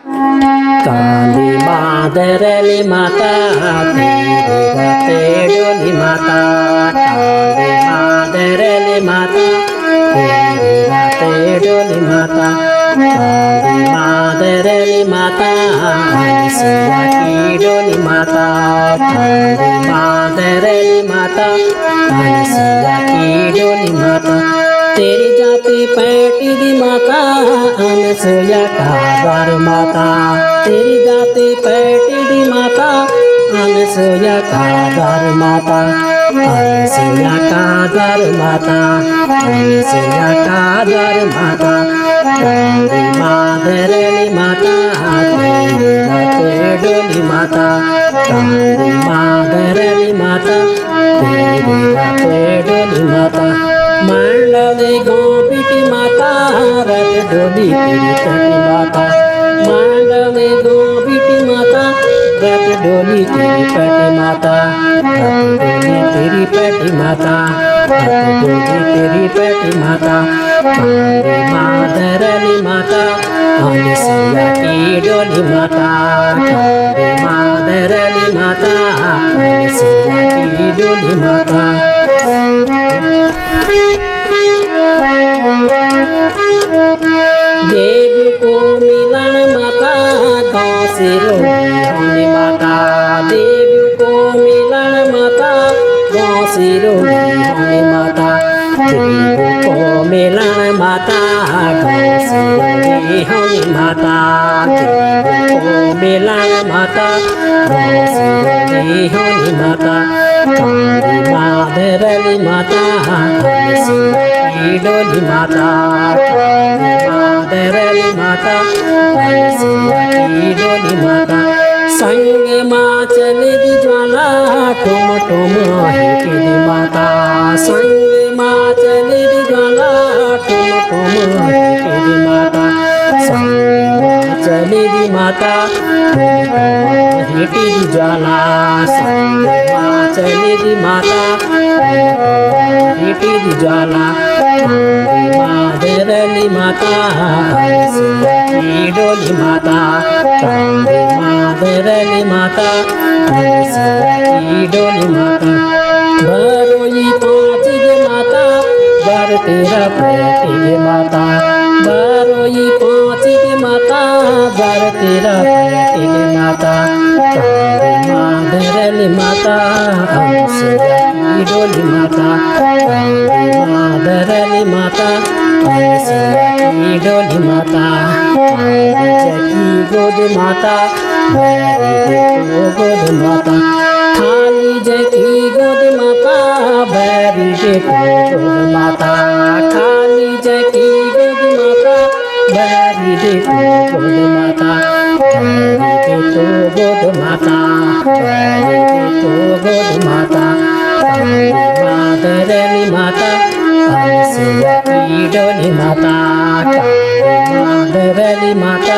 काली मादरली माता तेरी राते डोली माता काली मादरली माता तेरी राते डोली माता काली मादरली माता सिया की डोली माता काली मादरली माता सिया की डोली माता तेरी जाति पैटी दी माता अनसुया का द्वार माता तेरी जाति पैटी दी माता अनसुया का द्वार माता अनसुया का द्वार माता अनसुया का द्वार माता काली मादरली माता तेरी राते डोली माता काली मादरली माता तेरी राते डोली माता मांडवे गोपीटी माता रथ डोली तेरी पटी माता मांडवे गोपीटी माता रथ डोली तेरी पटी माता रथ डोली तेरी पटी माता रथ डोली तेरी पटी माता काली मादरली माता अनसुया की डोली माता काली मादरली माता अनसुया की डोली माता देवी को मिलन माता गाँव से रोगी होने माता देवी को मिलन माता गाँव से रोगी होने माता देवी को मिलन माता गाँव से रोगी होने माता देवी को मिलन माता गाँव से रोगी होने माता काली मादरली माता अनसुया की डोली माता काली मादरली माता अनसुया की डोली माता संग माँ चले दी ज्वाला टुम टुम हेटी दी माता संग माँ चले दी ज्वाला टुम टुम हेटी दी माता संग माँ चले दी माता हेटी दी ज्वाला संग माँ चले दी माता हेटी दी ज्वाला काली मादरली माता अनसुया की डोली माता काली मादरली माता अनसुया की डोली माता बरोई पाँच गे माता बर तेरा पैटी गे माता बरोई पाँच गे माता बर तेरा पैटी गे माता काली मादरली माता अनसुया की डोली माता काली मादरली माता अनसुया की डोली माता काली जकी गोद माता बैरी देखो गोद माता खाली जकी गोद माता बैरी देखो गोद माता खाली जकी गोद माता बैरी देखो गोद माता बैरी देखो गोद माता बैरी देखो गोद माता काली मादरली माता अनसुया की डोली माता काली मादरली माता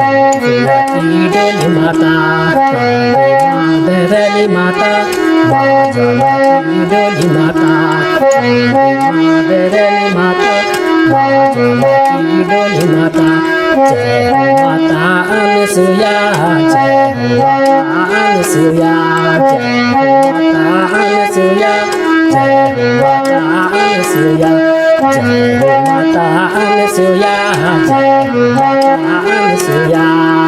अनसुया की डोली माता काली मादरली माता बाजला की डोली माता काली मादरली माता बाजला की डोली माता जय हो माता अनसुया जय हो माता अनसुया जय हो माता अनसुया जय हो माता अनसुया जय हो माता अनसुया जय हो माता अनसुया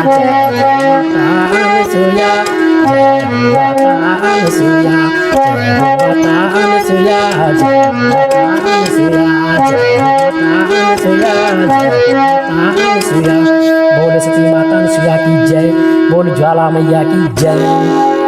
जय हो माता अनसुया जय हो माता अनसुया जय हो माता अनसुया जय हो माता अनसुया जय हो माता अनसुया जय हो माता अनसुया बोल सती माता अनसुया की जय बोल ज्वाला मैया की जय।